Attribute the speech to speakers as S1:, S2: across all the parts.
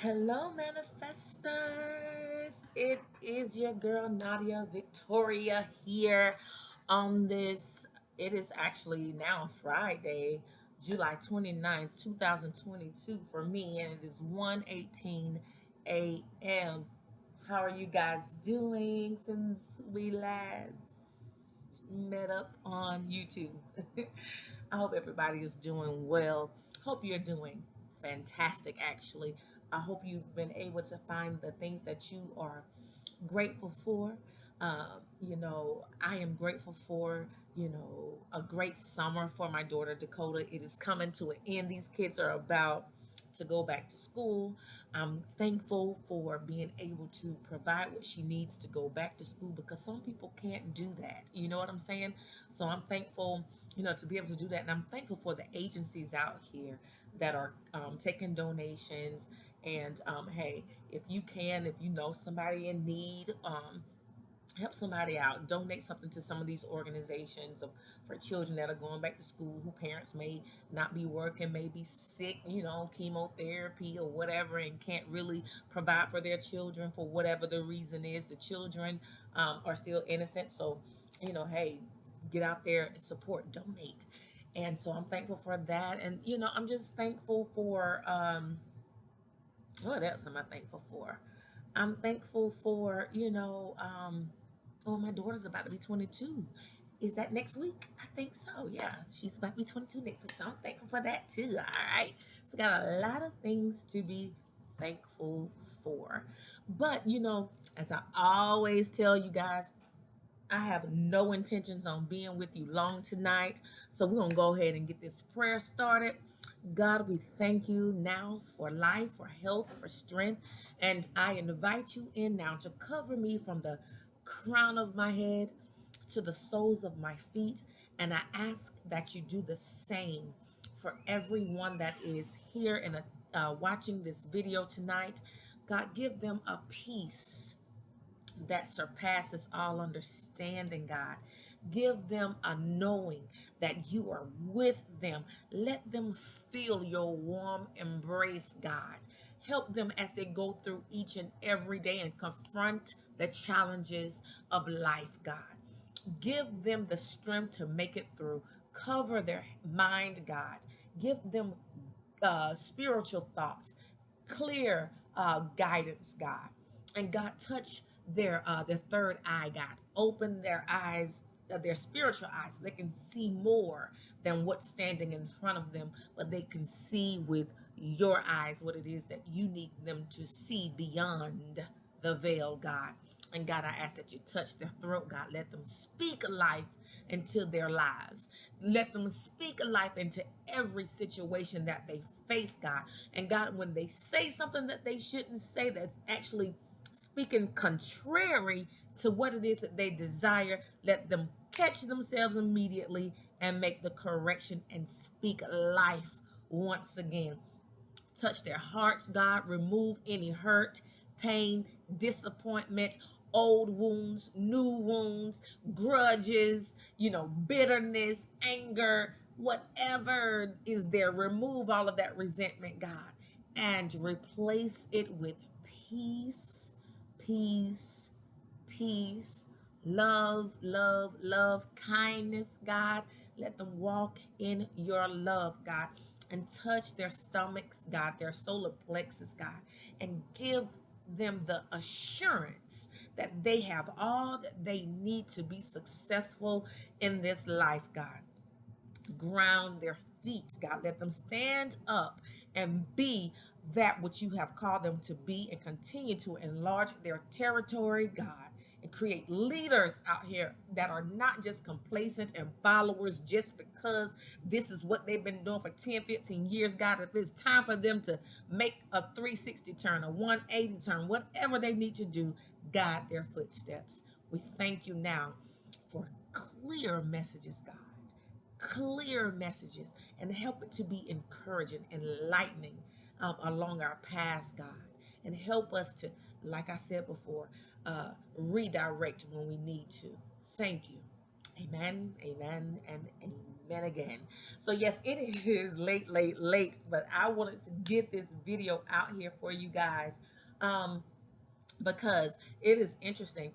S1: Hello, manifestors. It is your girl Nadia Victoria here on this. It is actually now Friday, July 29th, 2022 for me, and it is 1:18 a.m. How are you guys doing since we last met up on YouTube? I hope everybody is doing well. Hope you're doing fantastic, actually. I hope you've been able to find the things that you are grateful for. I am grateful for, a great summer for my daughter Dakota. It is coming to an end. These kids are about to go back to school. I'm thankful for being able to provide what she needs to go back to school because some people can't do that. You know what I'm saying? So I'm thankful, to be able to do that. And I'm thankful for the agencies out here that are taking donations. And hey, if you can, if you know somebody in need, help somebody out, donate something to some of these organizations for children that are going back to school, who parents may not be working, may be sick, chemotherapy or whatever, and can't really provide for their children for whatever the reason is. The children are still innocent, so hey, get out there, support, donate. And so I'm thankful for that. And I'm just thankful for what else am I thankful for? I'm thankful for, oh, my daughter's about to be 22. Is that next week? I think so. Yeah, she's about to be 22 next week. So I'm thankful for that too. All right. So got a lot of things to be thankful for. But, as I always tell you guys, I have no intentions on being with you long tonight. So we're going to go ahead and get this prayer started. God, we thank you now for life, for health, for strength. And I invite you in now to cover me from the crown of my head to the soles of my feet. And I ask that you do the same for everyone that is here and watching this video tonight. God, give them a peace that surpasses all understanding, God. Give them a knowing that you are with them. Let them feel your warm embrace, God. Help them as they go through each and every day and confront the challenges of life, God. Give them the strength to make it through. Cover their mind, God. Give them spiritual thoughts, clear guidance, God. And God, touch their third eye, God. Open their eyes, their spiritual eyes, so they can see more than what's standing in front of them, but they can see with your eyes what it is that you need them to see beyond the veil, God. And God, I ask that you touch their throat, God. Let them speak life into their lives. Let them speak life into every situation that they face, God. And God, when they say something that they shouldn't say, that's actually speaking contrary to what it is that they desire, let them catch themselves immediately and make the correction and speak life once again. Touch their hearts, God. Remove any hurt, pain, disappointment, old wounds, new wounds, grudges, bitterness, anger, whatever is there. Remove all of that resentment, God, and replace it with peace, peace, peace, love, love, love, kindness, God. Let them walk in your love, God, and touch their stomachs, God, their solar plexus, God, and give them the assurance that they have all that they need to be successful in this life, God. Ground their feet, God. Let them stand up and be that which you have called them to be, and continue to enlarge their territory, God, and create leaders out here that are not just complacent and followers just because this is what they've been doing for 10, 15 years, God. If it's time for them to make a 360 turn, a 180 turn, whatever they need to do, guide their footsteps. We thank you now for clear messages, God, clear messages, and help it to be encouraging, enlightening along our paths, God. And help us to, like I said before, redirect when we need to. Thank you. Amen, amen, and amen again. So yes, it is late, late, late, but I wanted to get this video out here for you guys. Um, because it is interesting.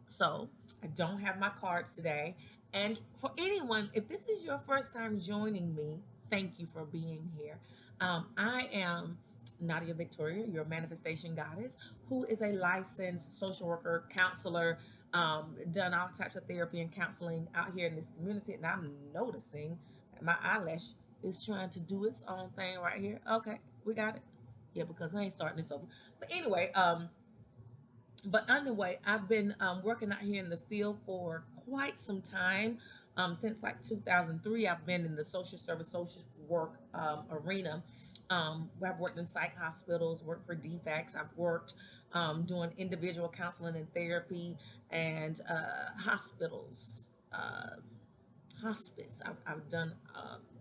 S1: So I don't have my cards today. And for anyone, if this is your first time joining me, thank you for being here. I am Nadia Victoria, your manifestation goddess, who is a licensed social worker, counselor, done all types of therapy and counseling out here in this community. And I'm noticing that my eyelash is trying to do its own thing right here. Okay, we got it. Yeah, because I ain't starting this over. But anyway, anyway, I've been working out here in the field for quite some time. Since like 2003, I've been in the social service, social work arena. I've worked in psych hospitals, worked for DFACs. I've worked doing individual counseling and therapy and hospitals. Hospice. I've done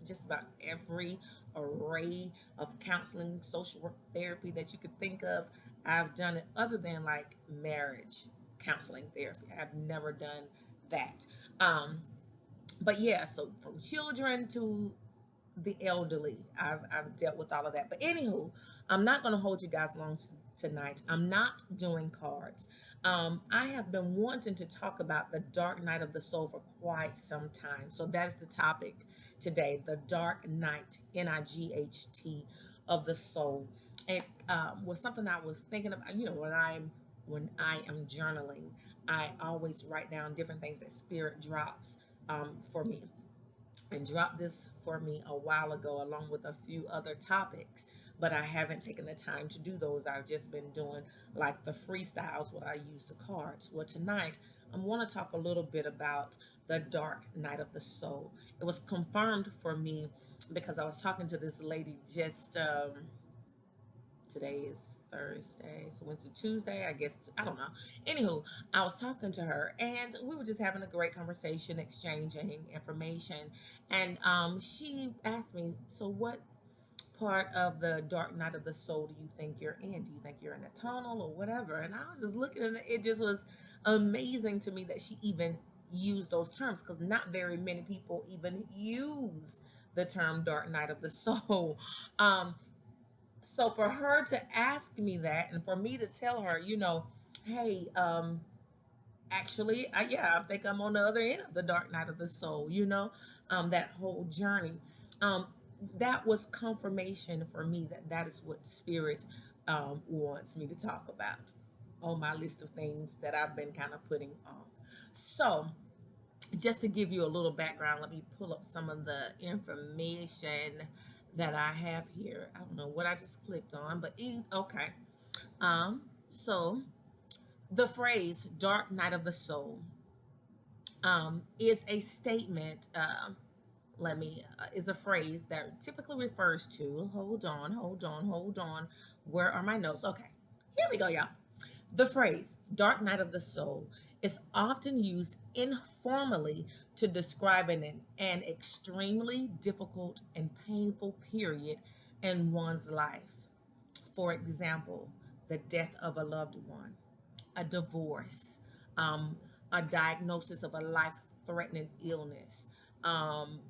S1: just about every array of counseling, social work, therapy that you could think of. I've done it other than like marriage counseling therapy. I've never done that. Um, but yeah, so from children to the elderly. I've dealt with all of that. But anywho, I'm not going to hold you guys long tonight. I'm not doing cards. I have been wanting to talk about the dark night of the soul for quite some time. So that is the topic today, the dark night, Night, of the soul. It was something I was thinking about, when I am journaling, I always write down different things that spirit drops for me, and dropped this for me a while ago along with a few other topics, but I haven't taken the time to do those. I've just been doing like the freestyles, what I use the cards. Well, tonight I want to talk a little bit about the dark night of the soul. It was confirmed for me because I was talking to this lady just today is Thursday, so it's a Tuesday, I guess. I don't know. Anywho, I was talking to her, and we were just having a great conversation, exchanging information. And she asked me, "So, what part of the dark night of the soul do you think you're in? Do you think you're in a tunnel or whatever?" And I was just looking at it. It just was amazing to me that she even used those terms, because not very many people even use the term dark night of the soul. Um, so for her to ask me that, and for me to tell her, hey, actually, I think I'm on the other end of the dark night of the soul, that whole journey. Um, that was confirmation for me that that is what spirit wants me to talk about on my list of things that I've been kind of putting off. So, just to give you a little background, let me pull up some of the information that I have here. I don't know what I just clicked on, but okay. So the phrase "dark night of the soul" is a statement. Is a phrase that typically refers to. Hold on, hold on, hold on. Where are my notes? Okay, here we go, y'all. The phrase "dark night of the soul" is often used informally to describe an extremely difficult and painful period in one's life. For example, the death of a loved one, a divorce, um, a diagnosis of a life threatening illness. Um,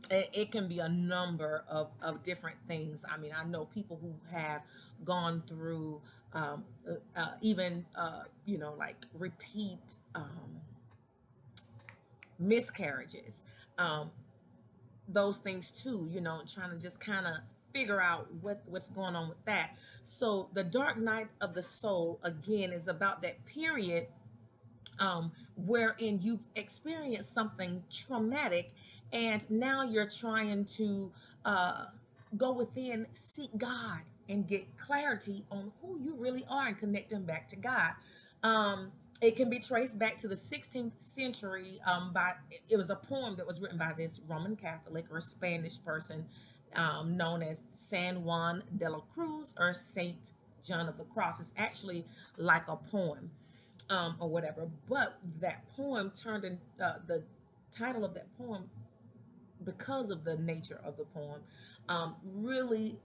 S1: it can be a number of different things. I mean, I know people who have gone through even, like repeat miscarriages, um, those things too, trying to just kind of figure out what's going on with that. So the dark night of the soul, again, is about that period wherein you've experienced something traumatic, and now you're trying to go within, seek God, and get clarity on who you really are and connecting back to God. It can be traced back to the 16th century. By It was a poem that was written by this Roman Catholic or Spanish person known as San Juan de la Cruz, or Saint John of the Cross. It's actually like a poem, or whatever. But that poem turned in the title of that poem, because of the nature of the poem, really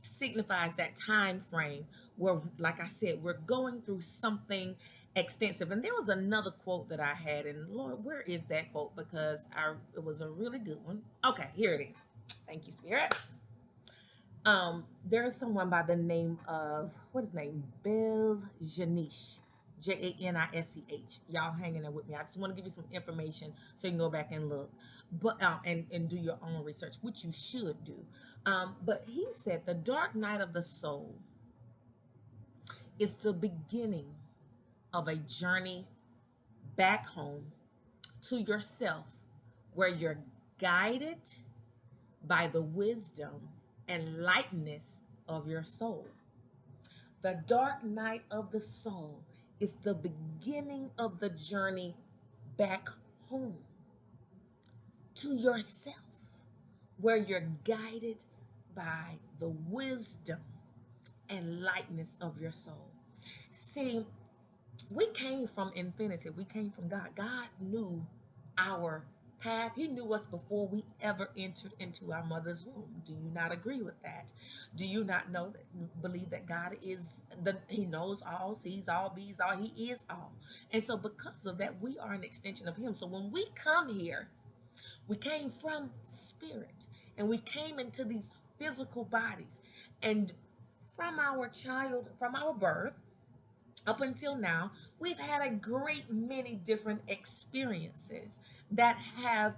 S1: signifies that time frame where, like I said, we're going through something, extensive. And there was another quote that I had, and Lord, where is that quote? Because it was a really good one. Okay, here it is. Thank you, Spirit. There is someone by the name of, what is his name? Bev Janish. Janisch. Y'all hanging there with me. I just want to give you some information so you can go back and look, but and do your own research, which you should do. But he said the dark night of the soul is the beginning of a journey back home to yourself, where you're guided by the wisdom and lightness of your soul. The dark night of the soul is the beginning of the journey back home to yourself, where you're guided by the wisdom and lightness of your soul. See, we came from infinity. We came from God. God knew our path. He knew us before we ever entered into our mother's womb. Do you not agree with that? Do you not know that, believe that God is he knows all, sees all, bees all, he is all. And so because of that, we are an extension of him. So when we come here, we came from spirit and we came into these physical bodies. And from our birth, up until now, we've had a great many different experiences that have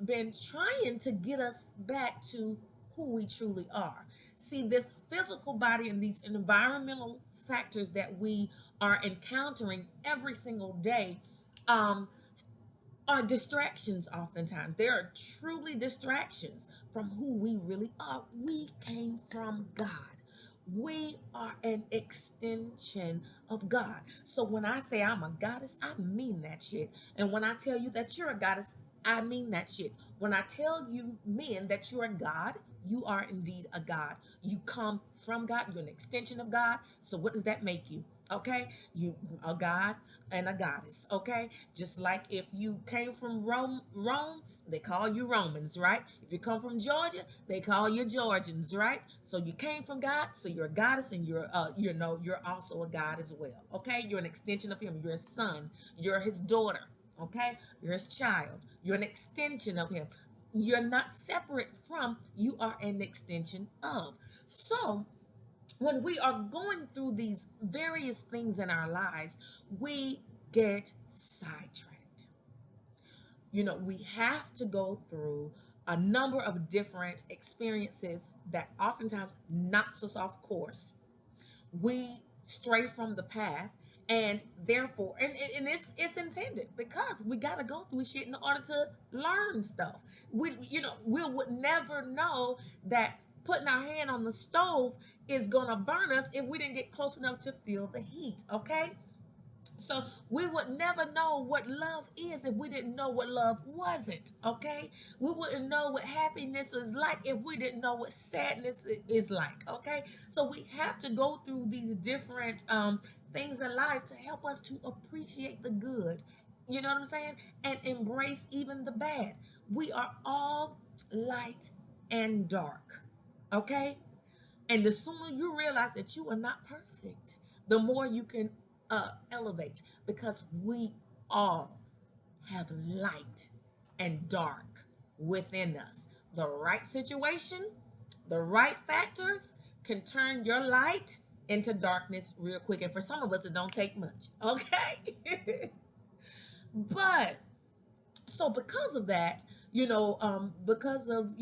S1: been trying to get us back to who we truly are. See, this physical body and these environmental factors that we are encountering every single day um, are distractions oftentimes. They are truly distractions from who we really are. We came from God. We are an extension of God. So when I say I'm a goddess, I mean that shit. And when I tell you that you're a goddess, I mean that shit. When I tell you men that you're a god, you are indeed a god. You come from God. You're an extension of God. So what does that make you? Okay, you a god and a goddess. Okay, just like if you came from Rome, they call you Romans, right? If you come from Georgia, they call you Georgians, right? So you came from God, so you're a goddess, and you're also a god as well. Okay, you're an extension of him. You're his son. You're his daughter. Okay, you're his child. You're an extension of him. You're not separate from. You are an extension of. So when we are going through these various things in our lives, we get sidetracked. We have to go through a number of different experiences that oftentimes knocks us off course. We stray from the path, and therefore, and it's intended, because we got to go through shit in order to learn stuff. We would never know that putting our hand on the stove is gonna burn us if we didn't get close enough to feel the heat. Okay, so we would never know what love is if we didn't know what love wasn't. Okay, we wouldn't know what happiness is like if we didn't know what sadness is like. Okay, so we have to go through these different things in life to help us to appreciate the good. You know what I'm saying? And embrace even the bad. We are all light and dark. Okay, and the sooner you realize that you are not perfect, the more you can elevate, because we all have light and dark within us. The right situation, the right factors can turn your light into darkness real quick. And for some of us, it don't take much. Okay. But so because of that, because of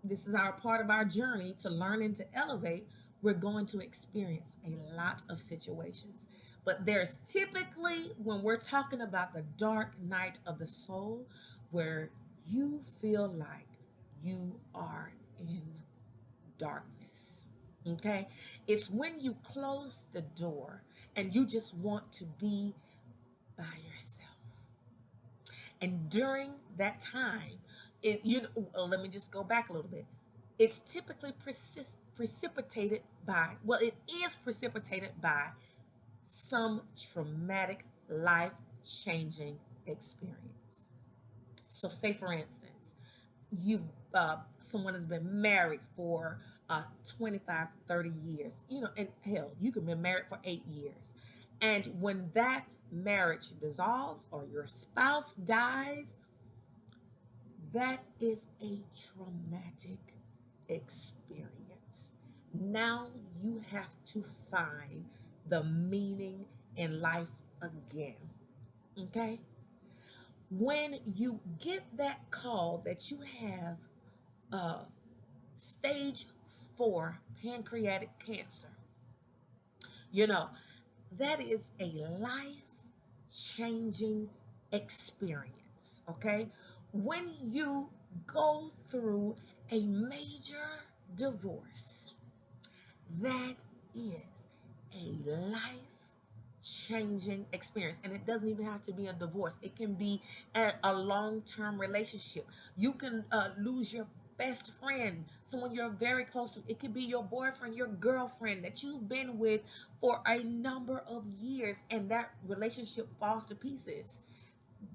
S1: this is our part of our journey to learn and to elevate, we're going to experience a lot of situations. But there's typically, when we're talking about the dark night of the soul, where you feel like you are in darkness. Okay, it's when you close the door and you just want to be by yourself. And during that time, let me just go back a little bit. It's typically precipitated by, well, it is precipitated by some traumatic, life changing experience. So, say for instance, you've someone has been married for 25, 30 years, and hell, you could be married for 8 years, And when that marriage dissolves or your spouse dies, that is a traumatic experience. Now you have to find the meaning in life again. Okay? When you get that call that you have uh, stage 4 pancreatic cancer, you know, that is a life changing experience. Okay? When you go through a major divorce, that is a life changing experience. And it doesn't even have to be a divorce, it can be a long term relationship. You can lose your best friend, someone you're very close to. It could be your boyfriend, your girlfriend that you've been with for a number of years, and that relationship falls to pieces.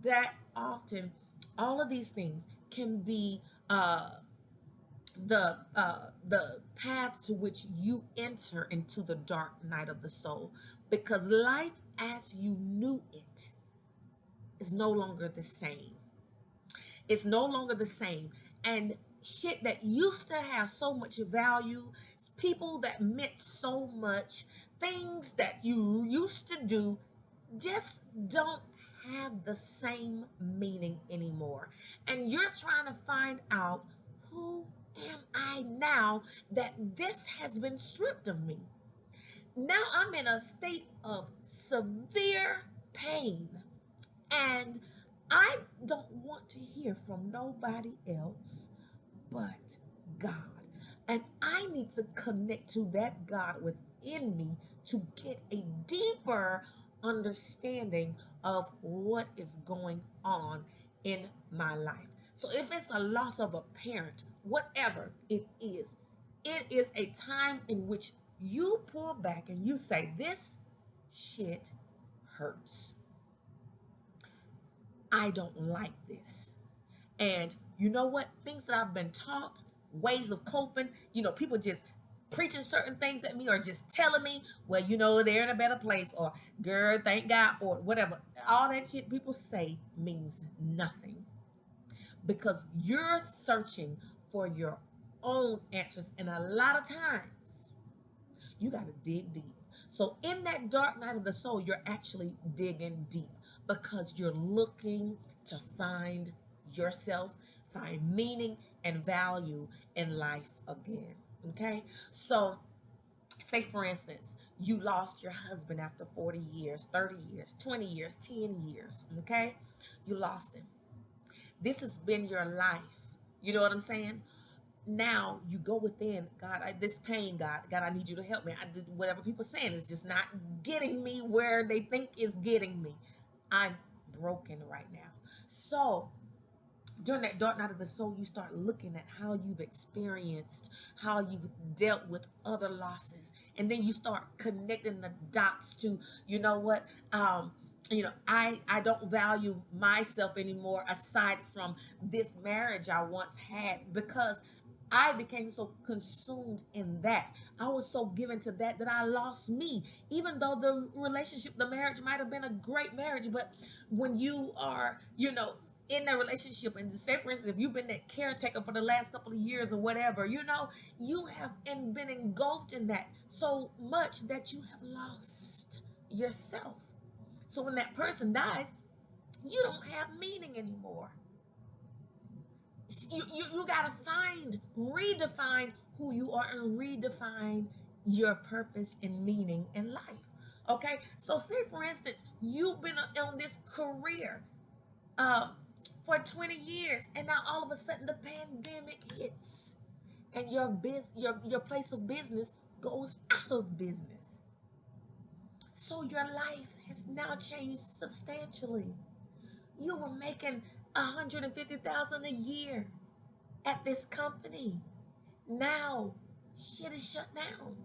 S1: That often, all of these things can be the path to which you enter into the dark night of the soul, because life as you knew it is no longer the same. It's no longer the same. And shit that used to have so much value, people that meant so much, things that you used to do just don't have the same meaning anymore. And you're trying to find out, who am I now that this has been stripped of me? Now I'm in a state of severe pain, and I don't want to hear from nobody else but God. And I need to connect to that God within me to get a deeper understanding of what is going on in my life. So if it's a loss of a parent, whatever it is a time in which you pull back and you say, this shit hurts. I don't like this. And you know what? Things that I've been taught, ways of coping, people just preaching certain things at me or just telling me, well, they're in a better place, or girl, thank God for it, whatever. All that shit people say means nothing, because you're searching for your own answers. And a lot of times, you got to dig deep. So in that dark night of the soul, you're actually digging deep because you're looking to find yourself, find meaning and value in life again. Okay? So, say for instance, you lost your husband after 40 years, 30 years, 20 years, 10 years. Okay? You lost him. This has been your life. You know what I'm saying? Now you go within, God, this pain, God, I need you to help me. I did whatever people saying is just not getting me where they think is getting me. I'm broken right now. So during that dark night of the soul, you start looking at how you've experienced, how you've dealt with other losses, and then you start connecting the dots to, you know what, I don't value myself anymore aside from this marriage I once had, because I became so consumed in that. I was so given to that I lost me. Even though the relationship, the marriage might have been a great marriage, but when you are, in a relationship, and say for instance, if you've been that caretaker for the last couple of years or whatever, you have been engulfed in that so much that you have lost yourself. So when that person dies, you don't have meaning anymore. You got to redefine who you are and redefine your purpose and meaning in life. Okay? So say for instance, you've been on this career uh, for 20 years, and now all of a sudden the pandemic hits and your place of business goes out of business. So your life has now changed substantially. You were making 150,000 a year at this company. Now shit is shut down.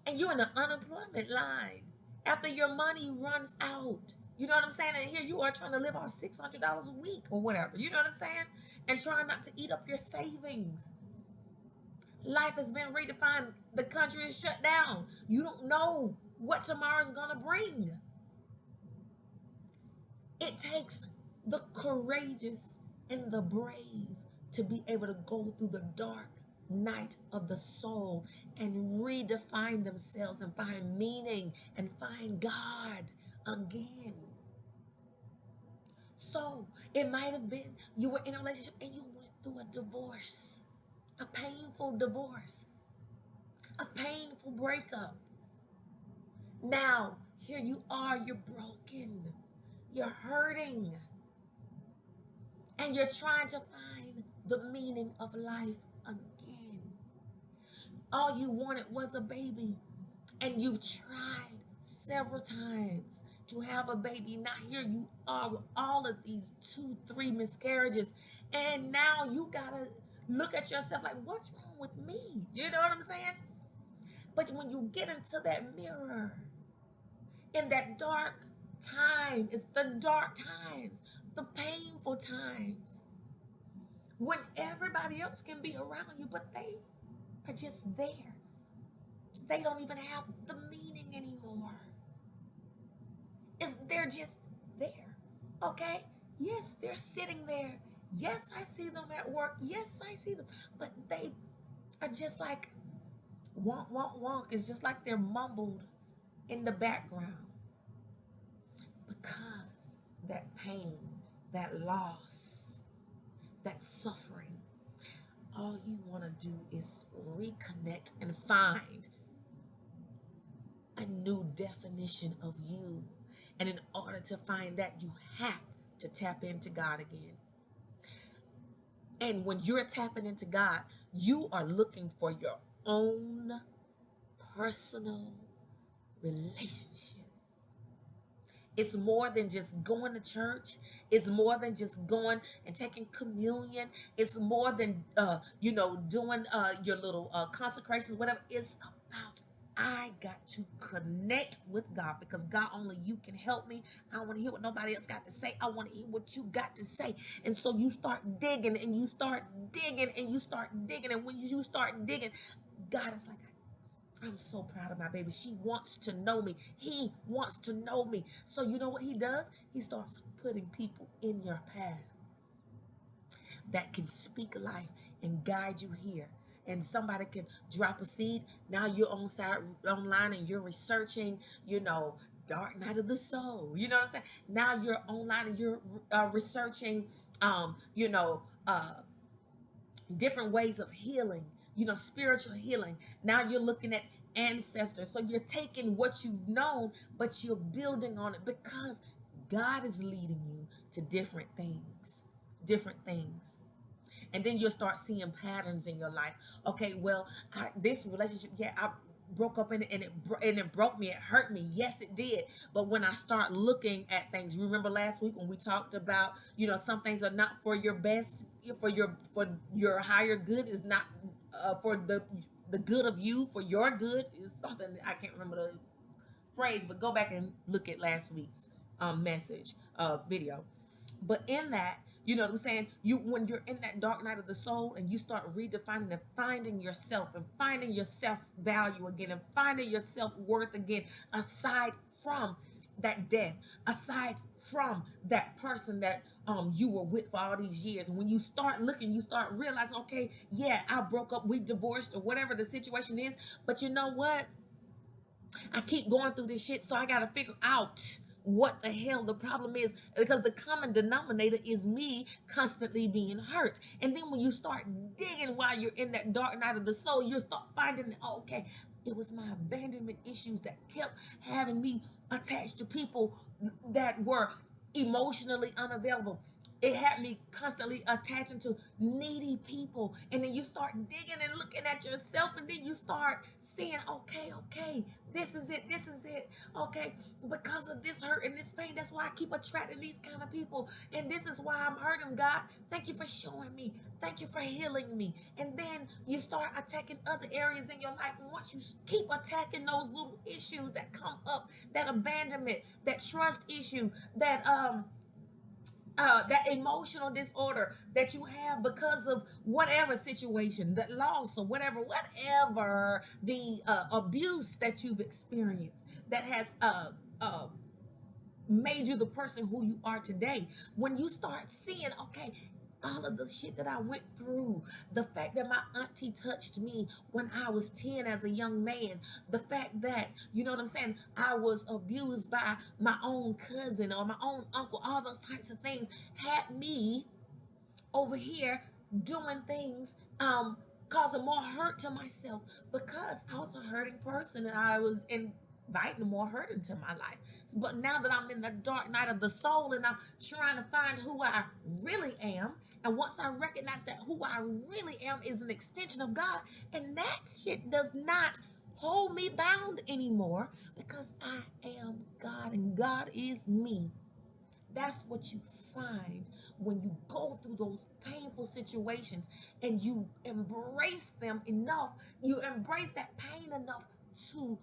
S1: And you're in the unemployment line after your money runs out. You know what I'm saying? And here you are trying to live off $600 a week or whatever. You know what I'm saying? And trying not to eat up your savings. Life has been redefined. The country is shut down. You don't know what tomorrow's gonna bring. It takes the courageous and the brave to be able to go through the dark night of the soul and redefine themselves and find meaning and find God again. So it might have been you were in a relationship and you went through a divorce, a painful divorce, a painful breakup. Now, here you are, you're broken, you're hurting, and you're trying to find the meaning of life again. All you wanted was a baby, and you've tried several times to have a baby. Now here you are with all of these 2, 3 miscarriages, and now you gotta look at yourself like, what's wrong with me? You know what I'm saying? But when you get into that mirror, in that dark time, it's the dark times, the painful times, when everybody else can be around you, but they are just there. They don't even have the meaning anymore. They're just there, okay? Yes, they're sitting there. Yes, I see them at work. Yes, I see them. But they are just like, wonk, wonk, wonk. It's just like they're mumbled in the background. Because that pain, that loss, that suffering, all you want to do is reconnect and find a new definition of you. And in order to find that, you have to tap into God again. And when you're tapping into God, you are looking for your own personal relationship. It's more than just going to church. It's more than just going and taking communion. It's more than, doing your little consecrations, whatever. It's about, I got to connect with God, because God, only you can help me. I don't want to hear what nobody else got to say. I want to hear what you got to say. And so you start digging and you start digging and you start digging. And when you start digging, God is like, I'm so proud of my baby. She wants to know me. He wants to know me. So you know what he does? He starts putting people in your path that can speak life and guide you here. And somebody can drop a seed. Now you're online and you're researching, Dark Night of the Soul. You know what I'm saying? Now you're online and you're researching, different ways of healing, spiritual healing. Now you're looking at ancestors. So you're taking what you've known, but you're building on it, because God is leading you to different things. And then you'll start seeing patterns in your life. Okay, well, this relationship, I broke up in it, and it broke me. It hurt me. Yes, it did. But when I start looking at things, remember last week when we talked about, some things are not for your best, for your higher good, is not for the good of you, for your good, is something, I can't remember the phrase, but go back and look at last week's message video. But in that, you know what I'm saying? When you're in that dark night of the soul and you start redefining and finding yourself and finding your self-value again and finding your self-worth again, aside from that death, aside from that person that you were with for all these years. And when you start looking, you start realizing, okay, yeah, I broke up, we divorced, or whatever the situation is. But you know what? I keep going through this shit, so I got to figure out what the hell the problem is, because the common denominator is me constantly being hurt. And then when you start digging while you're in that dark night of the soul, you start finding, okay, it was my abandonment issues that kept having me attached to people that were emotionally unavailable. It had me constantly attaching to needy people. And then you start digging and looking at yourself, and then you start seeing, okay, this is it. Okay, because of this hurt and this pain, that's why I keep attracting these kind of people. And this is why I'm hurting, God. Thank you for showing me. Thank you for healing me. And then you start attacking other areas in your life. And once you keep attacking those little issues that come up, that abandonment, that trust issue, that emotional disorder that you have because of whatever situation, that loss or whatever the abuse that you've experienced, that has made you the person who you are today. When you start seeing, okay, all of the shit that I went through, the fact that my auntie touched me when I was 10 as a young man, the fact that, you know what I'm saying, I was abused by my own cousin or my own uncle, all those types of things had me over here doing things, causing more hurt to myself because I was a hurting person and I was inviting more hurt into my life. But now that I'm in the dark night of the soul and I'm trying to find who I really am, and once I recognize that who I really am is an extension of God, and that shit does not hold me bound anymore because I am God and God is me. That's what you find when you go through those painful situations and you embrace them enough, you embrace that pain enough to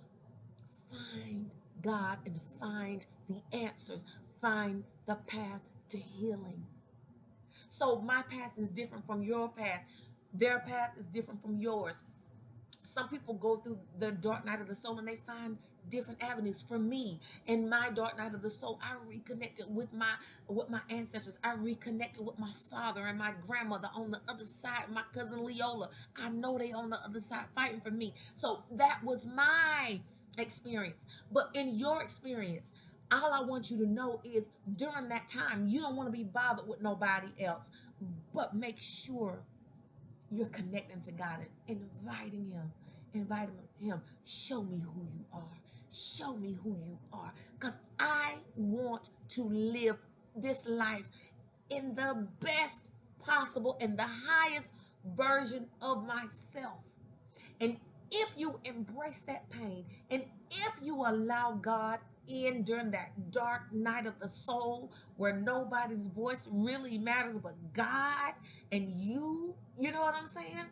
S1: find God and find the answers, find the path to healing. So my path is different from your path. Their path is different from yours. Some people go through the dark night of the soul and they find different avenues. For me, in my dark night of the soul, I reconnected with my ancestors. I reconnected with my father and my grandmother on the other side, my cousin Leola. I know they on the other side fighting for me. So that was my experience. But in your experience, all I want you to know is during that time, you don't want to be bothered with nobody else, but make sure you're connecting to God and inviting him, show me who you are. Show me who you are. Because I want to live this life in the best possible and the highest version of myself. And if you embrace that pain and if you allow God in during that dark night of the soul where nobody's voice really matters but God and you know what I'm saying?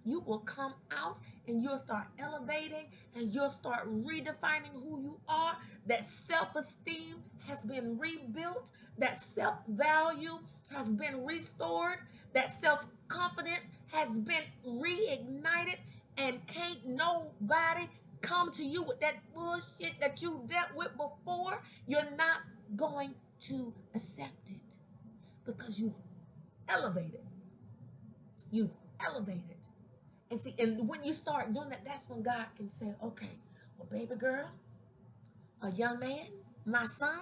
S1: You will come out and you'll start elevating and you'll start redefining who you are. That self-esteem has been rebuilt. That self-value has been restored. That self-confidence has been reignited. And can't nobody come to you with that bullshit that you dealt with before. You're not going to accept it because you've elevated. You've elevated. And see, and when you start doing that, that's when God can say, okay, well, baby girl, a young man, my son,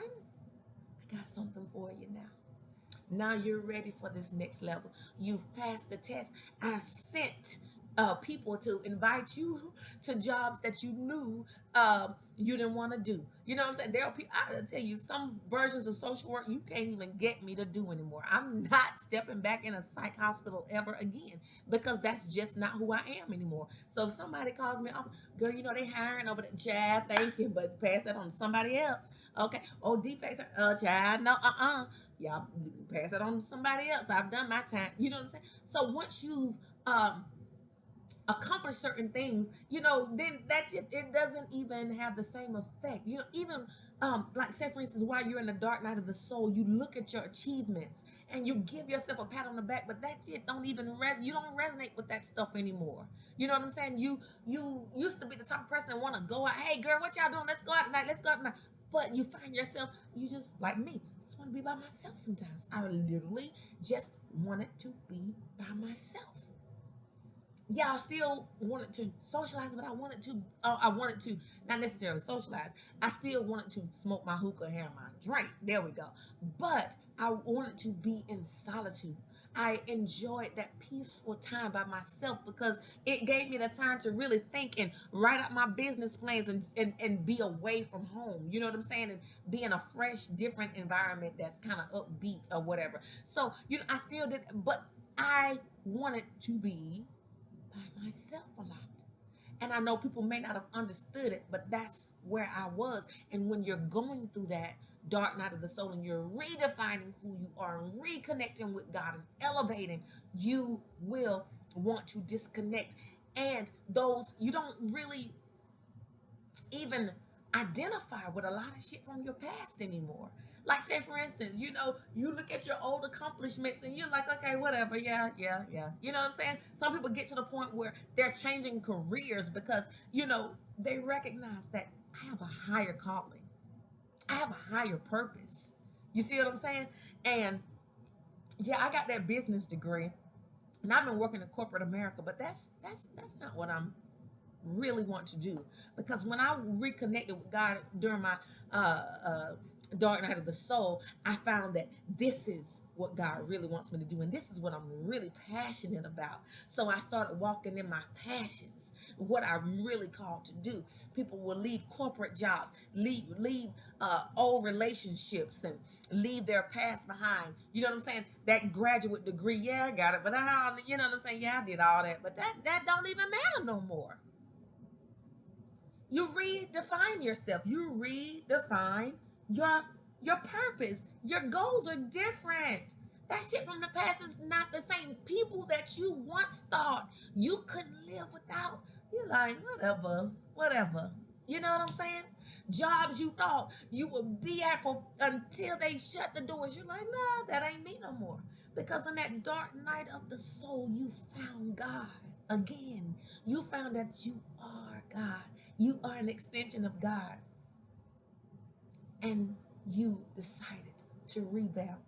S1: I got something for you now. Now you're ready for this next level. You've passed the test. I've sent people to invite you to jobs that you knew you didn't want to do. You know what I'm saying? There are people, I tell you, some versions of social work you can't even get me to do anymore. I'm not stepping back in a psych hospital ever again because that's just not who I am anymore. So if somebody calls me, oh, girl, you know they hiring over there, child, thank you, but pass that on to somebody else. Okay. Oh, defects, child, no, y'all pass it on to somebody else. I've done my time. You know what I'm saying? So once you've accomplish certain things, you know, then that it doesn't even have the same effect. You know, even like say for instance, while you're in the dark night of the soul, you look at your achievements and you give yourself a pat on the back, but that shit don't even you don't resonate with that stuff anymore. You know what I'm saying? You used to be the type of person that want to go out, hey girl, what y'all doing? Let's go out tonight, let's go out tonight. But you find yourself, you just like me, just want to be by myself sometimes. I literally just wanted to be by myself. Yeah, I still wanted to socialize, but I wanted to not necessarily socialize. I still wanted to smoke my hookah and have my drink. There we go. But I wanted to be in solitude. I enjoyed that peaceful time by myself because it gave me the time to really think and write out my business plans and be away from home. You know what I'm saying? And be in a fresh, different environment that's kind of upbeat or whatever. So, you know, I still did, but I wanted to be by myself a lot. And I know people may not have understood it, but that's where I was. And when you're going through that dark night of the soul and you're redefining who you are and reconnecting with God and elevating, you will want to disconnect. And those, you don't really even identify with a lot of shit from your past anymore. Like, say for instance, you look at your old accomplishments and you're like, okay, whatever, yeah, yeah, yeah. You know what I'm saying? Some people get to the point where they're changing careers because, they recognize that I have a higher calling. I have a higher purpose. You see what I'm saying? And yeah, I got that business degree and I've been working in corporate America, but that's not what I'm really want to do, because when I reconnected with God during my dark night of the soul, I found that this is what God really wants me to do, and this is what I'm really passionate about. So I started walking in my passions, what I'm really called to do. People will leave corporate jobs, leave old relationships, and leave their past behind. You know what I'm saying? That graduate degree, yeah, I got it, but you know what I'm saying? Yeah, I did all that, but that don't even matter no more. You redefine yourself. You redefine your your purpose. Your goals are different. That shit from the past is not the same. People that you once thought you couldn't live without, you're like, whatever, whatever. You know what I'm saying? Jobs you thought you would be at for until they shut the doors. You're like, nah, that ain't me no more. Because in that dark night of the soul, you found God again. You found that you are God. You are an extension of God. And you decided to revamp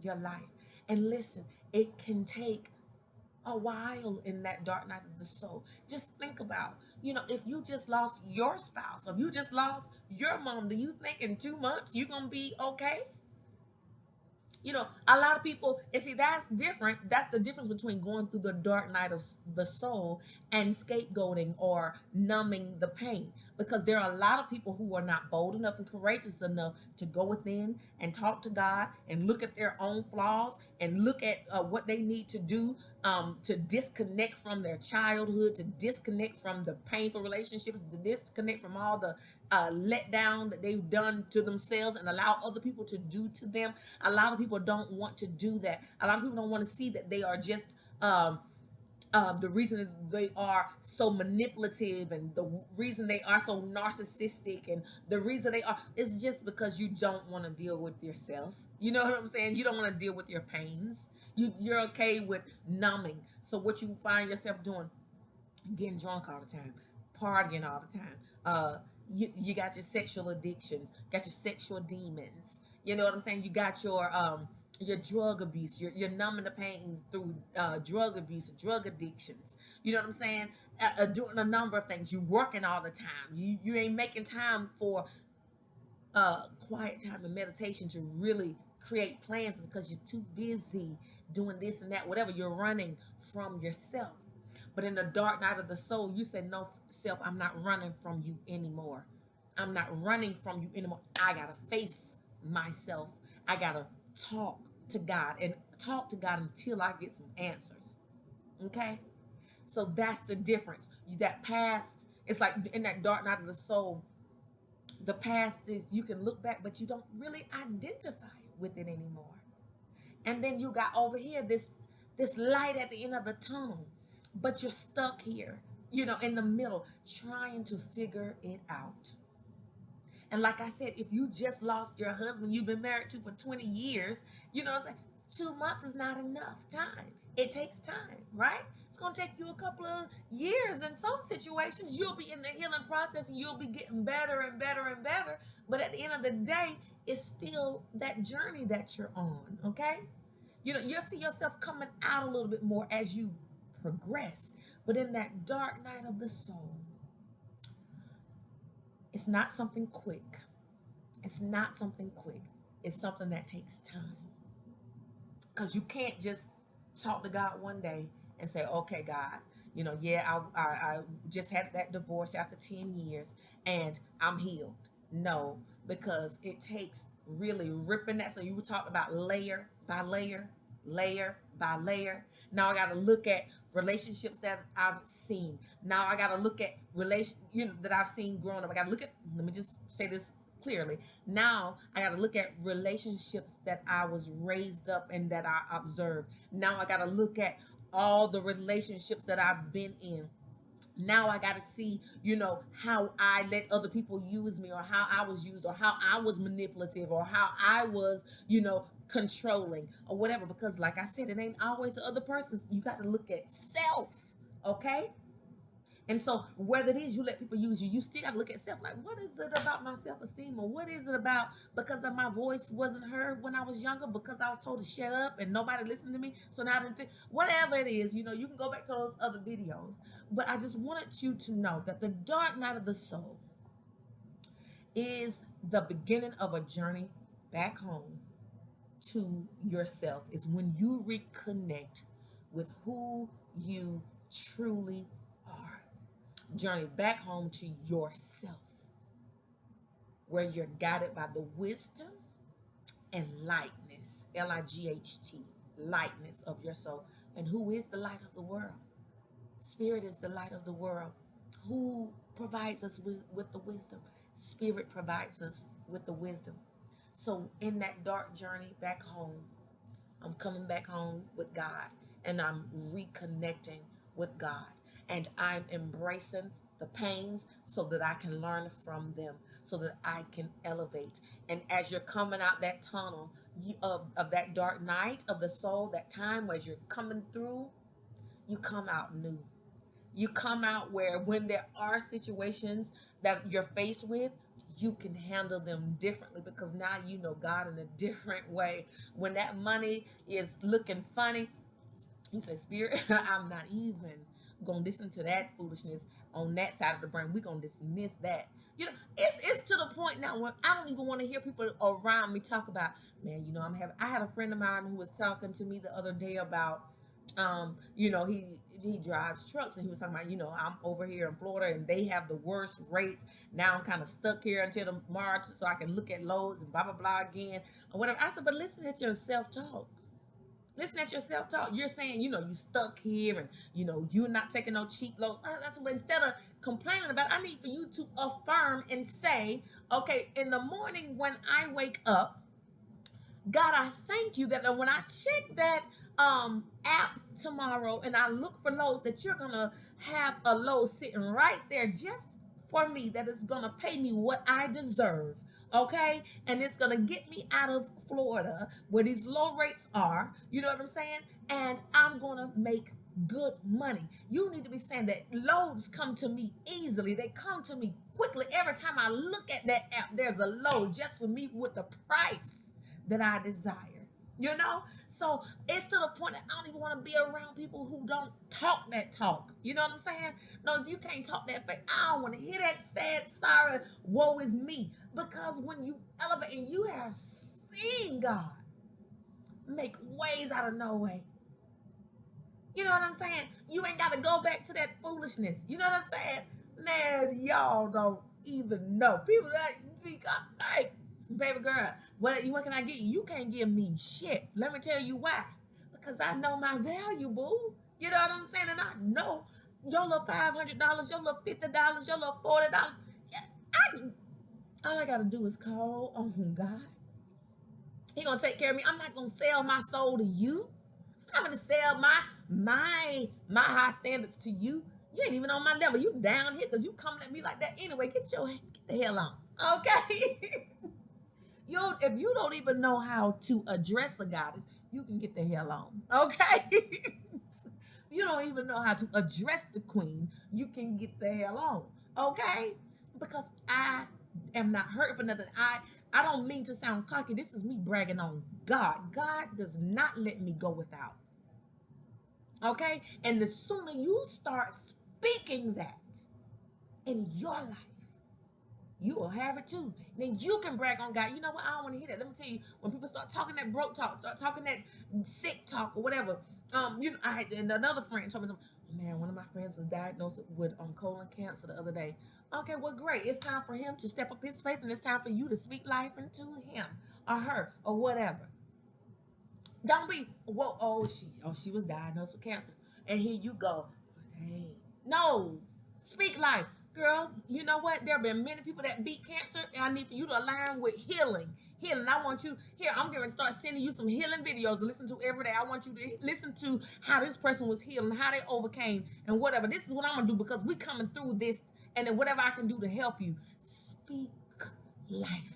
S1: your life. And listen, it can take a while in that dark night of the soul. Just think about, if you just lost your spouse, or if you just lost your mom, do you think in 2 months you're going to be okay? A lot of people, and see, that's different. That's the difference between going through the dark night of the soul and scapegoating or numbing the pain. Because there are a lot of people who are not bold enough and courageous enough to go within and talk to God and look at their own flaws and look at what they need to do to disconnect from their childhood, to disconnect from the painful relationships, to disconnect from all the letdown that they've done to themselves and allow other people to do to them. A lot of people don't want to do that. A lot of people don't want to see that they are just the reason they are so manipulative, and the reason they are so narcissistic, and the reason they are is just because you don't want to deal with yourself. You know what I'm saying? You don't want to deal with your pains. You're okay with numbing. So what you find yourself doing, getting drunk all the time, partying all the time. You got your sexual addictions, got your sexual demons. You know what I'm saying? You got your drug abuse. You're numbing the pain through drug abuse, drug addictions. You know what I'm saying? Doing a number of things. You working all the time. You ain't making time for quiet time and meditation to really create plans, because you're too busy doing this and that, whatever. You're running from yourself. But in the dark night of the soul, you say, no, self, I'm not running from you anymore. I'm not running from you anymore. I got to face myself. I got to talk to God, and talk to God until I get some answers. Okay? So that's the difference. That past, it's like in that dark night of the soul, the past is, you can look back, but you don't really identify with it anymore. And then you got over here this light at the end of the tunnel, but you're stuck here, in the middle, trying to figure it out. And like I said, if you just lost your husband you've been married to for 20 years, you know what I'm saying? 2 months is not enough time. It takes time, right? It's going to take you a couple of years. In some situations, you'll be in the healing process and you'll be getting better and better and better. But at the end of the day, it's still that journey that you're on, okay? You'll see yourself coming out a little bit more as you progress. But in that dark night of the soul, it's not something quick. It's not something quick. It's something that takes time. Because you can't just talk to God one day and say, okay, God, yeah, I just had that divorce after 10 years and I'm healed. No, because it takes really ripping that. So you were talking about layer by layer, layer by layer. Now I got to look at relationships that I've seen. Now I got to look at that I've seen growing up. I got to look at, let me just say this clearly. Now I got to look at relationships that I was raised up and that I observed. Now I got to look at all the relationships that I've been in Now I got to see, how I let other people use me, or how I was used, or how I was manipulative, or how I was, controlling, or whatever. Because, like I said, it ain't always the other person. You got to look at self, okay? And so, whether it is you let people use you, you still got to look at self. Like, what is it about my self esteem? Or what is it about because of my voice wasn't heard when I was younger, because I was told to shut up and nobody listened to me? So now I didn't fit. Whatever it is, you can go back to those other videos. But I just wanted you to know that the dark night of the soul is the beginning of a journey back home to yourself. It's when you reconnect with who you truly are. Journey back home to yourself, where you're guided by the wisdom and lightness, L-I-G-H-T, lightness of your soul. And who is the light of the world? Spirit is the light of the world. Who provides us with the wisdom? Spirit provides us with the wisdom. So in that dark journey back home, I'm coming back home with God, and I'm reconnecting with God, and I'm embracing the pains so that I can learn from them, so that I can elevate. And as you're coming out that tunnel of that dark night of the soul, that time as you're coming through, you come out new. You come out where, when there are situations that you're faced with, you can handle them differently, because now you know God in a different way. When that money is looking funny, you say, Spirit, I'm not even going to listen to that foolishness on that side of the brain. We're going to dismiss that. It's to the point now where I don't even want to hear people around me talk about, man, I had a friend of mine who was talking to me the other day about, he drives trucks, and he was talking about, I'm over here in Florida and they have the worst rates. Now I'm kind of stuck here until tomorrow so I can look at loads and blah, blah, blah again, or whatever. I said, but listen at your self-talk. Listen at your self-talk. You're saying, you stuck here, and, you're not taking no cheap loads. That's what, instead of complaining about it, I need for you to affirm and say, okay, in the morning when I wake up, God, I thank you that when I check that app tomorrow and I look for loads, that you're going to have a load sitting right there just for me, that is going to pay me what I deserve. Okay? And it's going to get me out of Florida where these low rates are. You know what I'm saying? And I'm going to make good money. You need to be saying that loads come to me easily. They come to me quickly. Every time I look at that app, there's a load just for me with the price that I desire. So it's to the point that I don't even want to be around people who don't talk that talk. You know what I'm saying? No, if you can't talk that faith, I don't want to hear that sad, sorry, woe is me. Because when you elevate and you have seen God make ways out of no way, you know what I'm saying? You ain't got to go back to that foolishness. You know what I'm saying? Man, y'all don't even know. People that like, baby girl, what can I get you? You can't give me shit. Let me tell you why. Because I know my value, boo. You know what I'm saying? And I know your little $500, your little $50, your little $40. Yeah, all I got to do is call on God. He going to take care of me. I'm not going to sell my soul to you. I'm not going to sell my high standards to you. You ain't even on my level. You down here because you coming at me like that anyway. Get the hell on. Okay? If you don't even know how to address a goddess, you can get the hell on. Okay? You don't even know how to address the queen, you can get the hell on. Okay? Because I am not hurt for nothing. I don't mean to sound cocky. This is me bragging on God. God does not let me go without. Okay? And the sooner you start speaking that in your life, you will have it too. Then you can brag on God. You know what? I don't want to hear that. Let me tell you, when people start talking that broke talk, start talking that sick talk or whatever, I had another friend told me something. Man, one of my friends was diagnosed with colon cancer the other day. Okay, well, great. It's time for him to step up his faith, and it's time for you to speak life into him or her or whatever. Don't be, she was diagnosed with cancer, and here you go. Hey, no, speak life. Girl, you know what? There have been many people that beat cancer, and I need for you to align with healing. healing. I want you here. I'm going to start sending you some healing videos to listen to every day. I want you to listen to how this person was healed and how they overcame and whatever. This is what I'm going to do because we coming through this, and then whatever I can do to help you. Speak life.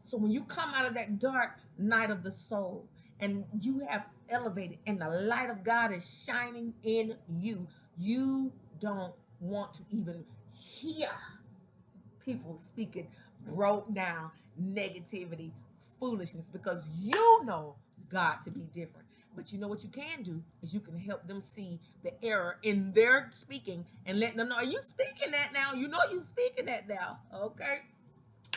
S1: So when you come out of that dark night of the soul and you have elevated and the light of God is shining in you, you don't want to even hear people speaking broke down negativity, foolishness, because you know God to be different. But you know what you can do is you can help them see the error in their speaking and let them know, are you speaking that now? You know you speaking that now, okay?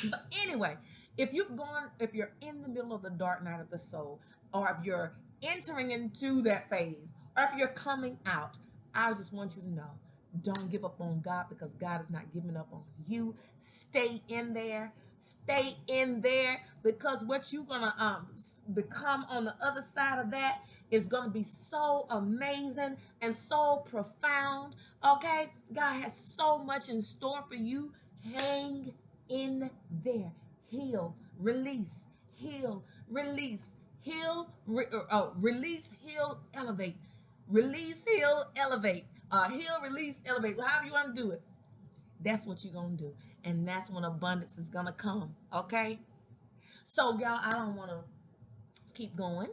S1: But anyway, if you're in the middle of the dark night of the soul, or if you're entering into that phase, or if you're coming out, I just want you to know, don't give up on God, because God is not giving up on you. Stay in there. Stay in there, because what you're gonna become on the other side of that is gonna be so amazing and so profound. Okay, God has so much in store for you. Hang in there. Heal, release, heal, release, release, heal, elevate. Release, heal, elevate. Heal, release, elevate. However you want to do it. That's what you're going to do. And that's when abundance is going to come. Okay? So, y'all, I don't want to keep going.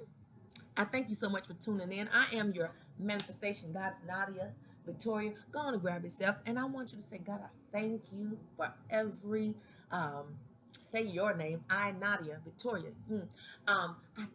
S1: I thank you so much for tuning in. I am your manifestation goddess, Nadia Victoria. Go on and grab yourself. And I want you to say, God, I thank you for every, say your name. I, Nadia Victoria. I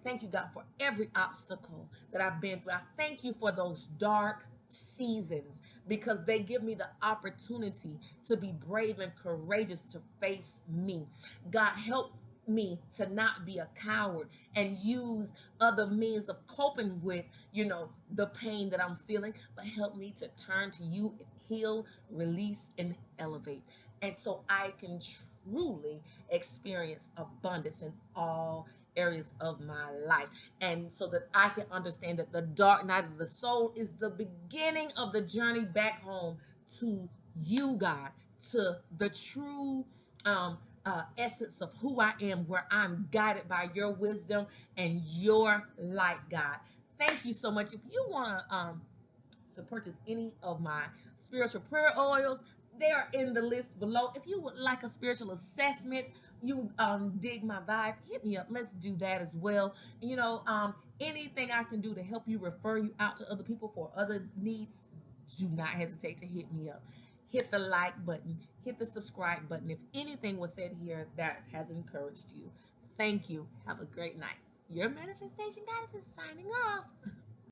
S1: thank you, God, for every obstacle that I've been through. I thank you for those dark seasons, because they give me the opportunity to be brave and courageous to face me. God, help me to not be a coward and use other means of coping with, the pain that I'm feeling, but help me to turn to you and heal, release, and elevate. And so I can truly experience abundance in all areas of my life. And so that I can understand that the dark night of the soul is the beginning of the journey back home to you, God, to the true essence of who I am, where I'm guided by your wisdom and your light, God. Thank you so much. If you want to purchase any of my spiritual prayer oils, they are in the list below. If you would like a spiritual assessment, you dig my vibe, hit me up. Let's do that as well. Anything I can do to help you, refer you out to other people for other needs, do not hesitate to hit me up. Hit the like button, hit the subscribe button if anything was said here that has encouraged you. Thank you. Have a great night. Your manifestation goddess is signing off.